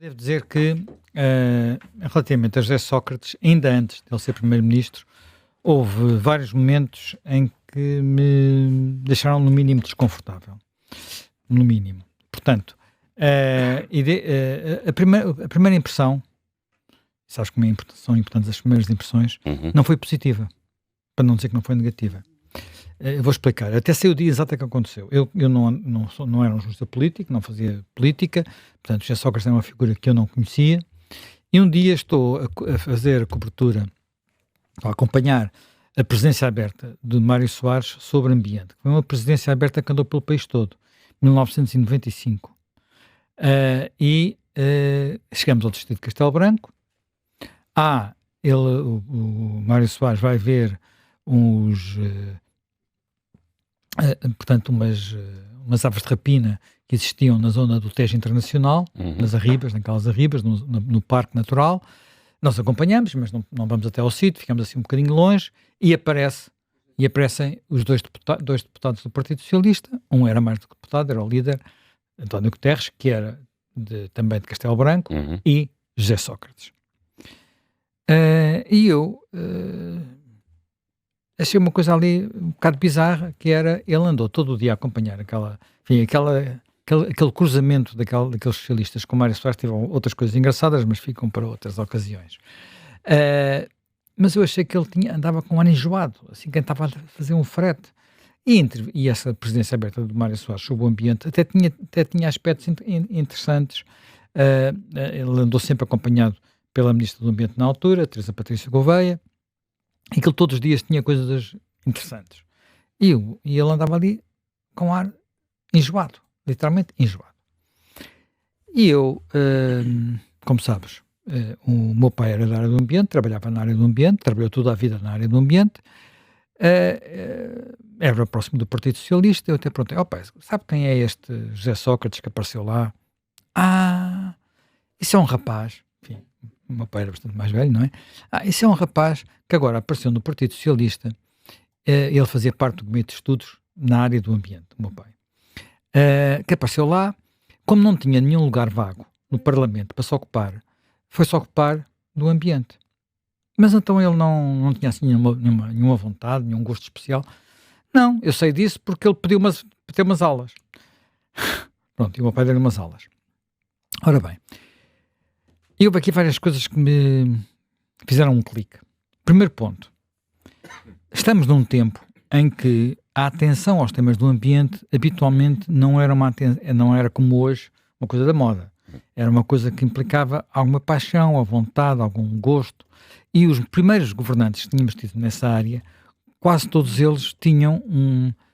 Devo dizer que, relativamente a José Sócrates, ainda antes de ele ser primeiro-ministro, houve vários momentos em que me deixaram no mínimo desconfortável, no mínimo. Portanto, a primeira impressão, sabes como são importantes as primeiras impressões, Uhum. não foi positiva, para não dizer que não foi negativa. Eu vou explicar. Até sei o dia exato em que aconteceu. Eu não era um jurista político, não fazia política, portanto, José Sócrates era uma figura que eu não conhecia. E um dia estou a fazer a cobertura, a acompanhar a presidência aberta de Mário Soares sobre ambiente. Foi uma presidência aberta que andou pelo país todo, 1995. Chegamos ao distrito de Castelo Branco. O Mário Soares vai ver portanto, umas aves de rapina que existiam na zona do Tejo Internacional, Uhum. naquelas arribas, no Parque Natural. Nós acompanhamos, mas não vamos até ao sítio, ficamos assim um bocadinho longe, e aparecem os dois deputados do Partido Socialista. Um era mais do que deputado, era o líder, António Guterres, que era também de Castelo Branco, Uhum. e José Sócrates. E eu achei uma coisa ali um bocado bizarra, que era, ele andou todo o dia a acompanhar aquele cruzamento daqueles socialistas com Mário Soares. Teve outras coisas engraçadas, mas ficam para outras ocasiões. Mas eu achei que ele andava com um ar enjoado, assim, que estava a fazer um frete. E essa presidência aberta do Mário Soares sobre o ambiente até tinha aspectos interessantes. Ele andou sempre acompanhado pela Ministra do Ambiente na altura, Teresa Patrícia Gouveia, e que ele todos os dias tinha coisas interessantes. E ele andava ali com ar enjoado, literalmente enjoado. E eu, como sabes, o meu pai era da área do ambiente, trabalhava na área do ambiente, trabalhou toda a vida na área do ambiente, era próximo do Partido Socialista. Eu até perguntei: pai, sabe quem é este José Sócrates que apareceu lá? Isso é um rapaz, enfim, o meu pai era bastante mais velho, não é? Isso é um rapaz que agora apareceu no Partido Socialista. Ele fazia parte do gabinete de estudos na área do ambiente, o meu pai. Que apareceu lá, como não tinha nenhum lugar vago no Parlamento para se ocupar, foi-se ocupar do ambiente. Mas então ele não tinha assim nenhuma vontade, nenhum gosto especial. Não, eu sei disso porque ele pediu para ter umas aulas. Pronto, e o meu pai deu umas aulas. Ora bem, e houve aqui várias coisas que me fizeram um clique. Primeiro ponto, estamos num tempo em que a atenção aos temas do ambiente habitualmente não era como hoje, uma coisa da moda. Era uma coisa que implicava alguma paixão, a vontade, algum gosto. E os primeiros governantes que tínhamos tido nessa área, quase todos eles tinham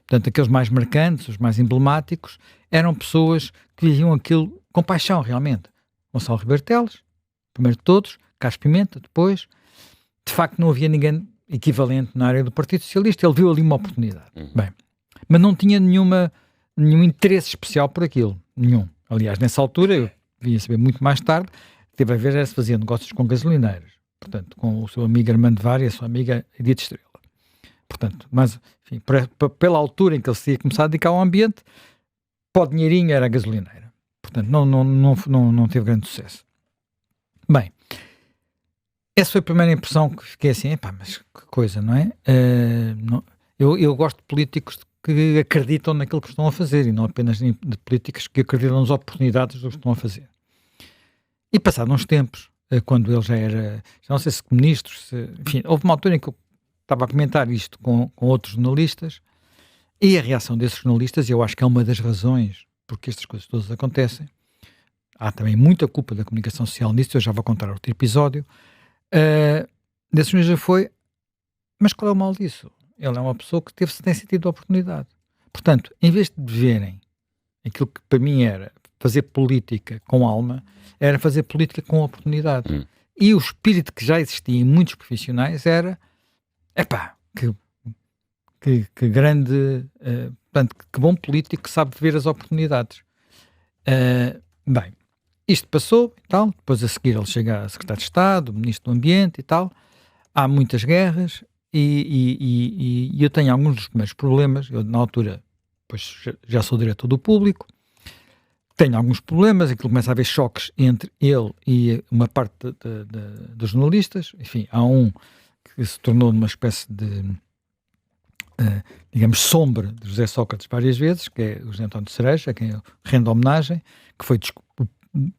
portanto, aqueles mais marcantes, os mais emblemáticos, eram pessoas que viviam aquilo com paixão, realmente. Gonçalo Rebelo Teles, primeiro de todos, Carlos Pimenta, depois. De facto, não havia ninguém equivalente na área do Partido Socialista. Ele viu ali uma oportunidade. Bem, mas não tinha nenhum interesse especial por aquilo. Nenhum. Aliás, nessa altura, eu vim a saber muito mais tarde, teve a ver, se fazia negócios com gasolineiras. Portanto, com o seu amigo Armando Vara e a sua amiga Edith Estrela. Portanto, mas, enfim, pela altura em que ele se ia começar a dedicar ao ambiente, para o dinheirinho era a gasolineira. Portanto, não teve grande sucesso. Bem, essa foi a primeira impressão, que fiquei assim: mas que coisa, não é? Eu gosto de políticos que acreditam naquilo que estão a fazer, e não apenas de políticos que acreditam nas oportunidades do que estão a fazer. E passados uns tempos, quando ele já não sei se ministro, enfim, houve uma altura em que eu estava a comentar isto com outros jornalistas, e a reação desses jornalistas, eu acho que é uma das razões porque estas coisas todas acontecem. Há também muita culpa da comunicação social nisso, eu já vou contar outro episódio. Desses jornalistas foi: mas qual é o mal disso? Ele é uma pessoa que tem sentido de oportunidade. Portanto, em vez de verem aquilo que para mim era fazer política com alma, era fazer política com oportunidade. E o espírito que já existia em muitos profissionais era: que grande, portanto, que bom político que sabe ver as oportunidades. Bem, isto passou e tal, depois a seguir ele chega a secretário de Estado, ministro do Ambiente e tal. Há muitas guerras e eu tenho alguns dos primeiros problemas. Eu, na altura, pois já sou diretor do Público, tem alguns problemas, aquilo começa a haver choques entre ele e uma parte dos jornalistas. Enfim, há um que se tornou uma espécie de, digamos, sombra de José Sócrates várias vezes, que é o José António de Cereja, a quem eu rendo homenagem, que foi,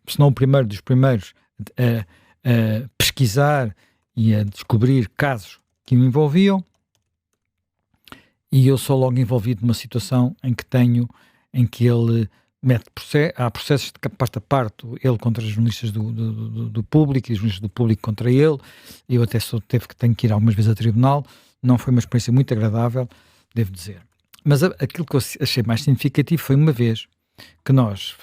se não o primeiro dos primeiros, a pesquisar e a descobrir casos que o envolviam. E eu sou logo envolvido numa situação em que ele há processos de pasta parto, ele contra os jornalistas do Público e os jornalistas do Público contra ele. Eu até tenho que ir algumas vezes a tribunal. Não foi uma experiência muito agradável, devo dizer. Mas aquilo que eu achei mais significativo foi uma vez que nós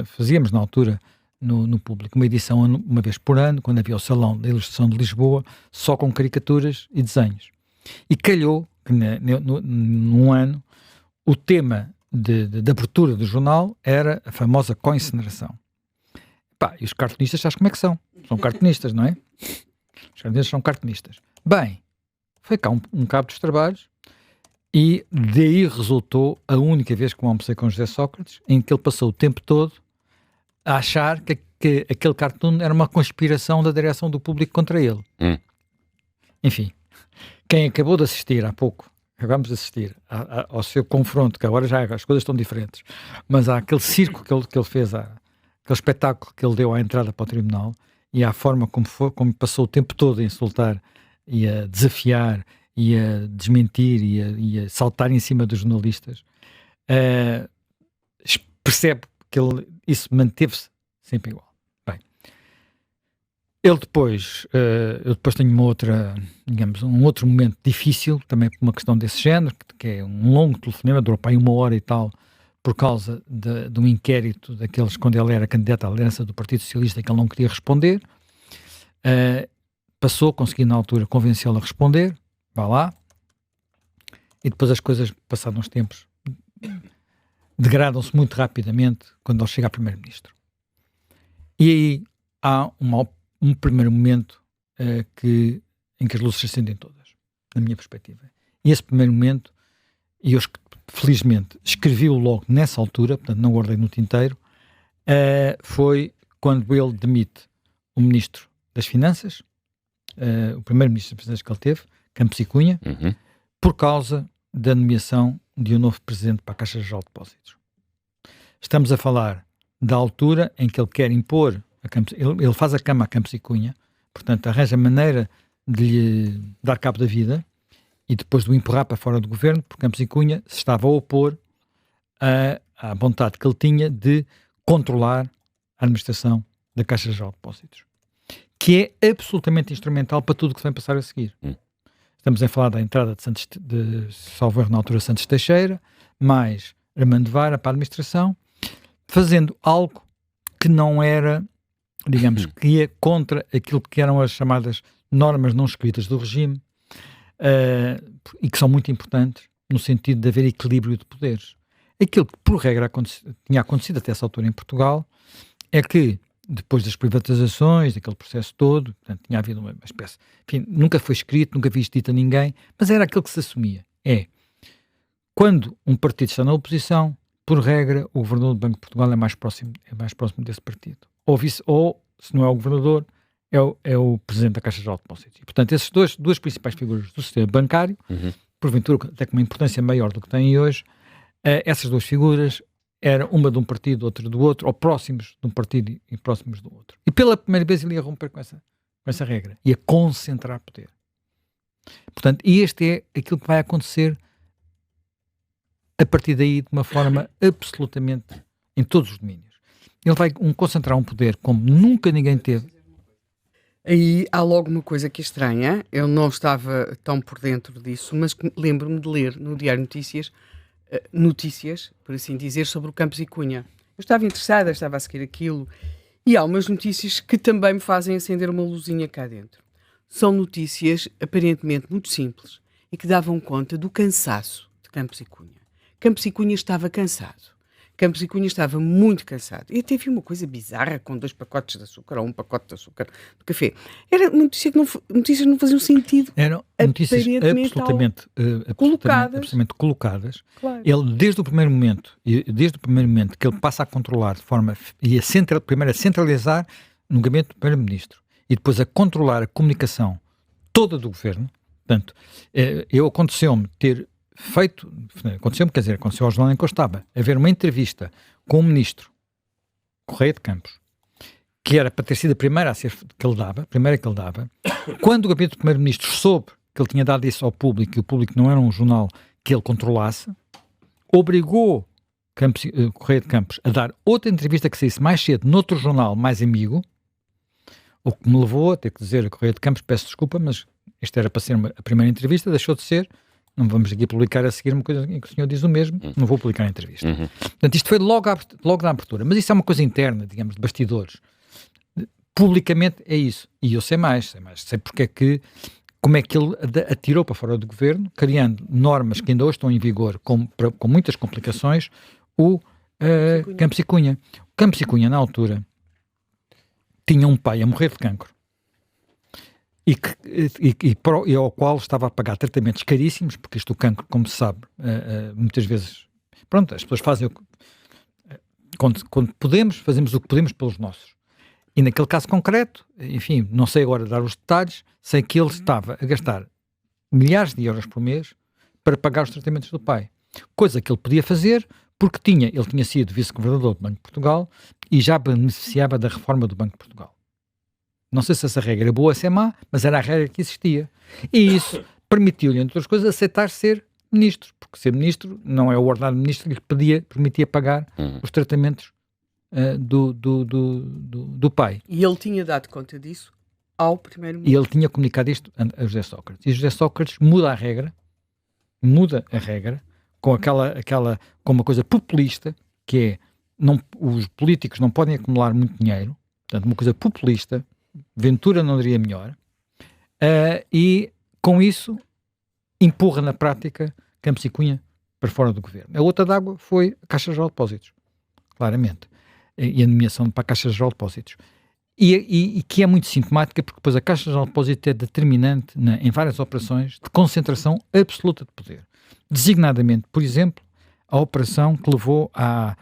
fazíamos na altura no Público uma edição uma vez por ano, quando havia o Salão da Ilustração de Lisboa, só com caricaturas e desenhos. E calhou que num ano o tema de abertura do jornal era a famosa coincineração. E os cartunistas, sabes como é que são? São cartunistas, não é? Os cartunistas são cartunistas. Bem, foi cá um cabo dos trabalhos e daí resultou a única vez que eu almocei com José Sócrates, em que ele passou o tempo todo a achar que aquele cartoon era uma conspiração da direção do Público contra ele. Enfim, quem acabou de assistir há pouco, acabamos de assistir ao seu confronto, que agora já as coisas estão diferentes, mas há aquele circo que ele fez, aquele espetáculo que ele deu à entrada para o tribunal, e à forma como passou o tempo todo a insultar e a desafiar e a desmentir e a saltar em cima dos jornalistas, percebe que isso manteve-se sempre igual. Bem, eu depois tenho um outro momento difícil, também por uma questão desse género, que é um longo telefonema, durou para aí 1 hora e tal, por causa de um inquérito daqueles, quando ele era candidato à liderança do Partido Socialista, que ele não queria responder. Consegui na altura convencê-lo a responder, vá lá, e depois as coisas, passados uns tempos, degradam-se muito rapidamente quando ele chega a primeiro-ministro. E aí há um primeiro momento em que as luzes se acendem todas, na minha perspectiva. E esse primeiro momento, e eu felizmente escrevi-o logo nessa altura, portanto não guardei no tinteiro, foi quando ele demite o Ministro das Finanças, o primeiro-ministro das Finanças que ele teve, Campos e Cunha, por causa da nomeação de um novo presidente para a Caixa Geral de Depósitos. Estamos a falar da altura em que ele quer impor a Campos, ele faz a cama a Campos e Cunha, portanto arranja maneira de lhe dar cabo da vida e depois de o empurrar para fora do governo, porque Campos e Cunha se estava a opor à vontade que ele tinha de controlar a administração da Caixa Geral de Depósitos, que é absolutamente instrumental para tudo o que vem passar a seguir. Estamos a falar da entrada de salvo erro na altura Santos Teixeira, mais Armando Vara para a administração, fazendo algo que não era, digamos, que ia contra aquilo que eram as chamadas normas não escritas do regime, e que são muito importantes no sentido de haver equilíbrio de poderes. Aquilo que, por regra, tinha acontecido até essa altura em Portugal é que, depois das privatizações, daquele processo todo, portanto, tinha havido uma espécie, enfim, nunca foi escrito, nunca foi dito a ninguém, mas era aquilo que se assumia. Quando um partido está na oposição, por regra, o governador do Banco de Portugal é mais próximo desse partido. Ou, se não é o governador, é o presidente da Caixa Geral de Depósitos. E, portanto, essas duas principais figuras do sistema bancário, porventura até com uma importância maior do que têm hoje, essas duas figuras era uma de um partido, outra do outro, ou próximos de um partido e próximos do outro. E pela primeira vez ele ia romper com essa regra, ia concentrar poder. Portanto, e este é aquilo que vai acontecer a partir daí de uma forma absolutamente em todos os domínios. Ele vai concentrar um poder como nunca ninguém teve. Aí há logo uma coisa que é estranha, eu não estava tão por dentro disso, mas lembro-me de ler no Diário Notícias, por assim dizer, sobre o Campos e Cunha. Eu estava interessada, estava a seguir aquilo, e há umas notícias que também me fazem acender uma luzinha cá dentro. São notícias aparentemente muito simples e que davam conta do cansaço de Campos e Cunha. Campos e Cunha estava cansado. Campos e Cunha estava muito cansado. E até vi uma coisa bizarra com 2 pacotes de açúcar ou 1 pacote de açúcar de café. Era uma notícia que notícias não faziam sentido. Eram notícias Aparentemente absolutamente colocadas. Claro. Ele, desde o primeiro momento que ele passa a controlar de forma, primeiro a centralizar no gabinete do primeiro-ministro e depois a controlar a comunicação toda do governo. Portanto, aconteceu-me aconteceu ao jornal em que eu estava, haver uma entrevista com o ministro Correia de Campos, que era para ter sido a primeira que ele dava, quando o gabinete do primeiro-ministro soube que ele tinha dado isso ao público, e o público não era um jornal que ele controlasse, obrigou Correia de Campos a dar outra entrevista que saísse mais cedo noutro jornal mais amigo, o que me levou a ter que dizer a Correia de Campos, peço desculpa, mas esta era para ser a primeira entrevista, deixou de ser, não vamos aqui publicar a seguir uma coisa em que o senhor diz o mesmo, não vou publicar a entrevista. Portanto, isto foi logo da abertura, mas isso é uma coisa interna, digamos, de bastidores. Publicamente é isso, e eu sei mais, sei como é que ele atirou para fora do governo, criando normas que ainda hoje estão em vigor, com muitas complicações, o Campos e Cunha. O Campos e Cunha, na altura, tinha um pai a morrer de cancro e ao qual estava a pagar tratamentos caríssimos, porque isto do cancro, como se sabe, muitas vezes, pronto, as pessoas fazem quando podemos, fazemos o que podemos pelos nossos. E naquele caso concreto, enfim, não sei agora dar os detalhes, sei que ele estava a gastar milhares de euros por mês para pagar os tratamentos do pai. Coisa que ele podia fazer porque ele tinha sido vice-governador do Banco de Portugal e já beneficiava da reforma do Banco de Portugal. Não sei se essa regra é boa ou se é má, mas era a regra que existia. E isso permitiu-lhe, entre outras coisas, aceitar ser ministro, porque ser ministro não é o ordenado ministro que lhe permitia pagar os tratamentos do pai. E ele tinha dado conta disso ao primeiro-ministro. E ele tinha comunicado isto a José Sócrates. E José Sócrates muda a regra com com uma coisa populista, que é, os políticos não podem acumular muito dinheiro, portanto, uma coisa populista, Ventura não diria melhor, e com isso empurra na prática Campos e Cunha para fora do governo. A outra d'água foi a Caixa Geral de Depósitos, claramente, e a nomeação para a Caixa Geral de Depósitos. E que é muito sintomática, porque depois a Caixa Geral de Depósitos é determinante em várias operações de concentração absoluta de poder. Designadamente, por exemplo, a operação que levou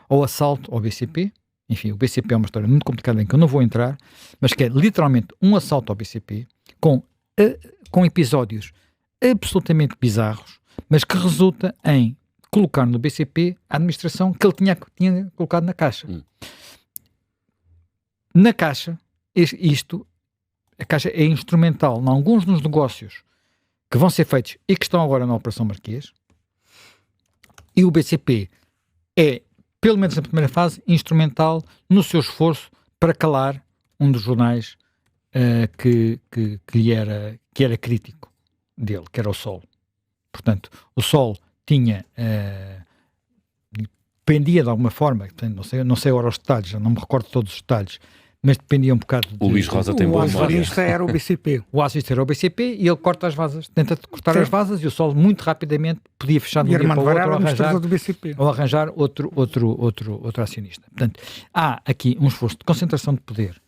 ao assalto ao BCP. Enfim, o BCP é uma história muito complicada em que eu não vou entrar, mas que é literalmente um assalto ao BCP com episódios absolutamente bizarros, mas que resulta em colocar no BCP a administração que ele tinha colocado na Caixa. Na Caixa, a Caixa é instrumental em alguns dos negócios que vão ser feitos e que estão agora na Operação Marquês, e o BCP é, pelo menos na primeira fase, instrumental no seu esforço para calar um dos jornais que era crítico dele, que era o Sol. Portanto, o Sol dependia de alguma forma, não sei agora os detalhes, já não me recordo todos os detalhes, mas dependia um bocado O Luís Rosa tem boa memória. O acionista era o BCP. O acionista era o BCP e ele corta as vasas, tenta cortar as vasas, e o Sol muito rapidamente podia fechar de um dia para o outro ou arranjar outro acionista. Portanto, há aqui um esforço de concentração de poder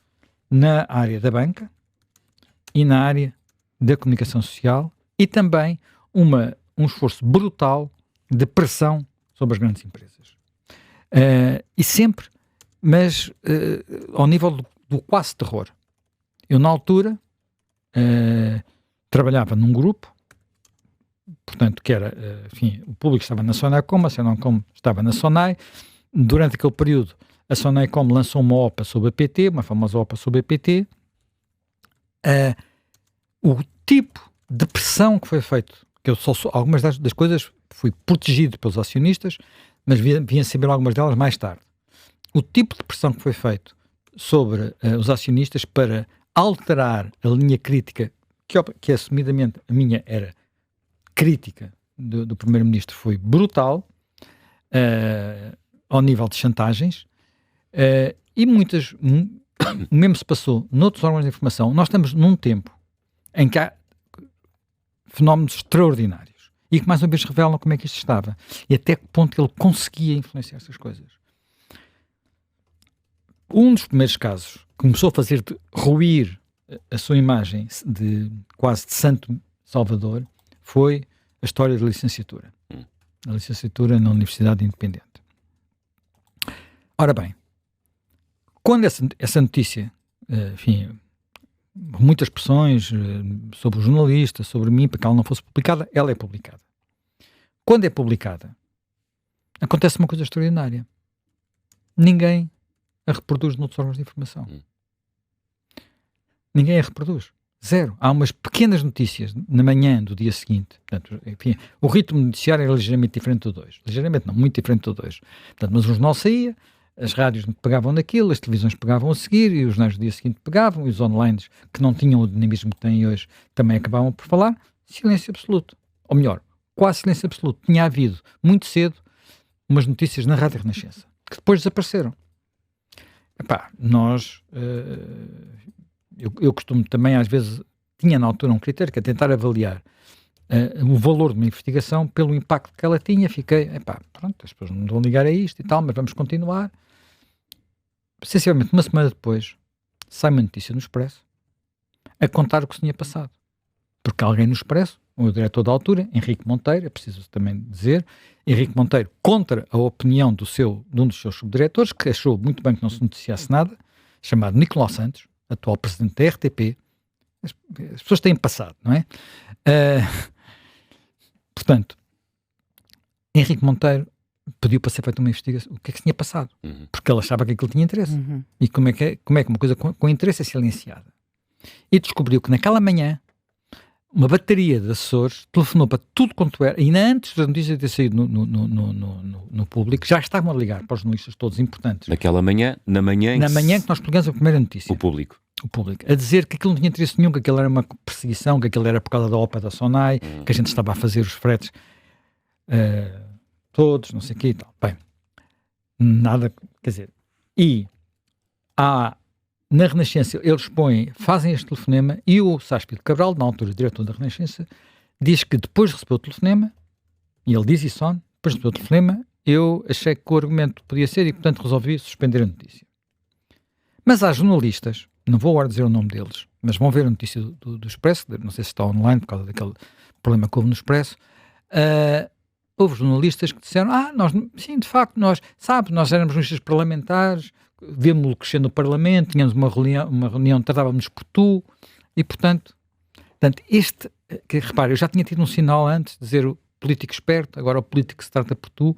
na área da banca e na área da comunicação social, e também um esforço brutal de pressão sobre as grandes empresas. E sempre, mas ao nível do quase terror. Eu, na altura, trabalhava num grupo, portanto, que era, enfim, o público estava na Sonacom, a Sonacom estava na Sonai. Durante aquele período, a Sonacom lançou uma OPA sobre a PT, uma famosa OPA sobre a PT. O tipo de pressão que foi feito, que eu algumas das coisas fui protegido pelos acionistas, mas vinha saber algumas delas mais tarde. O tipo de pressão que foi feito sobre os acionistas para alterar a linha crítica, que assumidamente a minha era crítica do primeiro-ministro, foi brutal, ao nível de chantagens, e o mesmo se passou noutros órgãos de informação. Nós estamos num tempo em que há fenómenos extraordinários e que mais uma vez revelam como é que isto estava e até que ponto ele conseguia influenciar essas coisas. Um dos primeiros casos que começou a fazer ruir a sua imagem de quase de santo Salvador foi a história da licenciatura. A licenciatura na Universidade Independente. Ora bem, quando essa notícia, enfim, muitas pressões sobre o jornalista, sobre mim, para que ela não fosse publicada, ela é publicada. Quando é publicada, acontece uma coisa extraordinária. Ninguém a reproduz noutros órgãos de informação. Ninguém a reproduz. Zero. Há umas pequenas notícias na manhã do dia seguinte. Portanto, enfim, o ritmo noticiário era ligeiramente diferente do 2. Ligeiramente não, muito diferente do 2. Portanto, mas o jornal saía, as rádios pegavam daquilo, as televisões pegavam a seguir, e os jornais do dia seguinte pegavam, e os online que não tinham o dinamismo que têm hoje também acabavam por falar. Silêncio absoluto. Ou melhor, quase silêncio absoluto. Tinha havido, muito cedo, umas notícias na Rádio Renascença, que depois desapareceram. Epá, nós... Eu costumo também, às vezes, tinha na altura um critério que é tentar avaliar o valor de uma investigação pelo impacto que ela tinha. Fiquei, pronto, as pessoas não vão ligar a isto e tal, mas vamos continuar. Essencialmente, uma semana depois, sai uma notícia no Expresso a contar o que se tinha passado. Porque alguém no Expresso, o diretor da altura, Henrique Monteiro, é preciso também dizer, Henrique Monteiro, contra a opinião de um dos seus subdiretores, que achou muito bem que não se noticiasse nada, chamado Nicolau Santos, atual presidente da RTP. As pessoas têm passado, não é? Portanto, Henrique Monteiro pediu para ser feita uma investigação. O que é que se tinha passado? Porque ele achava que aquilo tinha interesse. E como é que uma coisa com interesse é silenciada? E descobriu que naquela manhã uma bateria de assessores telefonou para tudo quanto era, e ainda antes da notícia ter saído no público, já estavam a ligar para os jornalistas todos importantes. Naquela manhã, na manhã que nós pegamos a primeira notícia. O público, a dizer que aquilo não tinha interesse nenhum, que aquilo era uma perseguição, que aquilo era por causa da OPA da SONAI, que a gente estava a fazer os fretes todos, não sei o quê e tal. Bem, nada, quer dizer, e na Renascença eles fazem este telefonema, e o Sá Pinto Cabral, na altura diretor da Renascença, diz que depois de receber o telefonema, e ele diz isso, depois de receber o telefonema, eu achei que o argumento podia ser e, portanto, resolvi suspender a notícia. Mas há jornalistas, não vou agora dizer o nome deles, mas vão ver a notícia do Expresso, não sei se está online por causa daquele problema que houve no Expresso. Houve jornalistas que disseram, sim, de facto, nós éramos jornalistas parlamentares, vimos-lo crescer no Parlamento, tínhamos uma reunião, tratávamos por tu, e portanto repare, eu já tinha tido um sinal antes de dizer o político esperto, agora o político se trata por tu,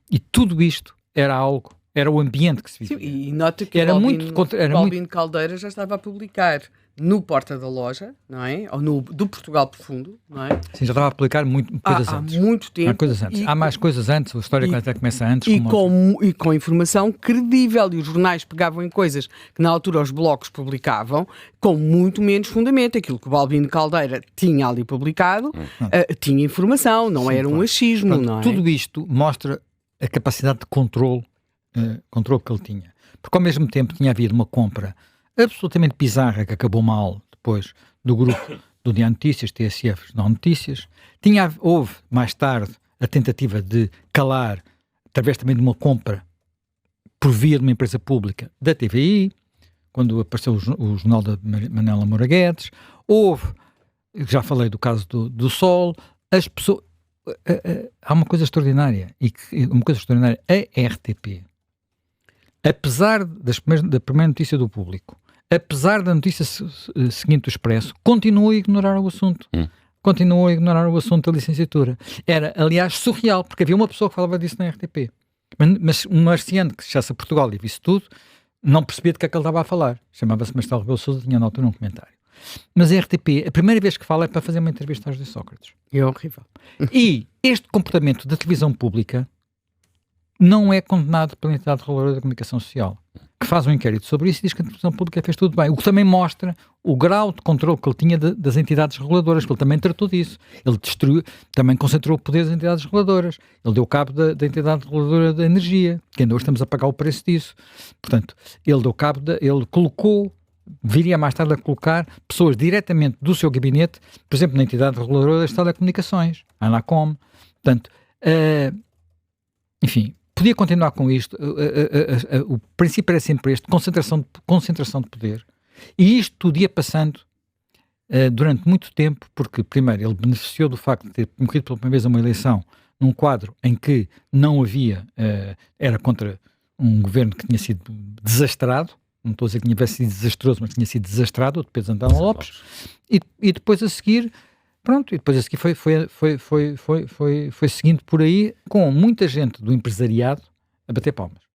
e tudo isto era o ambiente que se vivia. Sim, e nota que o Balbino Caldeira já estava a publicar no Porta da Loja, não é? Ou do Portugal Profundo, não é? Sim, já estava a publicar coisas antes. Há muito tempo. Há mais coisas antes, a história até começa antes. E com informação credível, e os jornais pegavam em coisas que na altura os blocos publicavam com muito menos fundamento. Aquilo que o Balbino Caldeira tinha ali publicado tinha informação, não era um achismo, portanto, não é? Tudo isto mostra a capacidade de controle que ele tinha. Porque ao mesmo tempo tinha havido uma compra absolutamente bizarra que acabou mal depois do grupo do Diário Notícias, TSF, não Notícias. Houve mais tarde a tentativa de calar, através também de uma compra por via de uma empresa pública da TVI, quando apareceu o jornal da Manela Moura Guedes. Já falei do caso do Sol, as pessoas... há uma coisa extraordinária, a RTP, apesar da primeira notícia do Público, apesar da notícia seguinte do Expresso, continuou a ignorar o assunto. Continuou a ignorar o assunto da licenciatura. Era, aliás, surreal, porque havia uma pessoa que falava disso na RTP. Mas um marciano que chegasse a Portugal e visse tudo, não percebia de que é que ele estava a falar. Chamava-se Marcelo Rebelo de Sousa, tinha na altura um comentário. Mas a RTP, a primeira vez que fala é para fazer uma entrevista a José Sócrates. É horrível. E este comportamento da televisão pública não é condenado pela entidade reguladora da comunicação social, que faz um inquérito sobre isso e diz que a televisão pública fez tudo bem. O que também mostra o grau de controle que ele tinha das entidades reguladoras, porque ele também tratou disso. Ele também concentrou o poder das entidades reguladoras. Ele deu cabo da entidade reguladora da energia, que ainda hoje estamos a pagar o preço disso. Portanto, ele colocou, viria mais tarde a colocar pessoas diretamente do seu gabinete, por exemplo, na entidade reguladora das telecomunicações, a Anacom. Portanto, enfim, podia continuar com isto, o princípio era sempre este, concentração de poder, e isto tudo ia passando durante muito tempo, porque primeiro ele beneficiou do facto de ter concorrido pela primeira vez a uma eleição num quadro em que não havia, era contra um governo que tinha sido desastrado, não estou a dizer que tinha sido desastroso, mas tinha sido desastrado, o de Pedro Santana Lopes, e depois a seguir, pronto, e depois a seguir foi seguindo por aí, com muita gente do empresariado a bater palmas.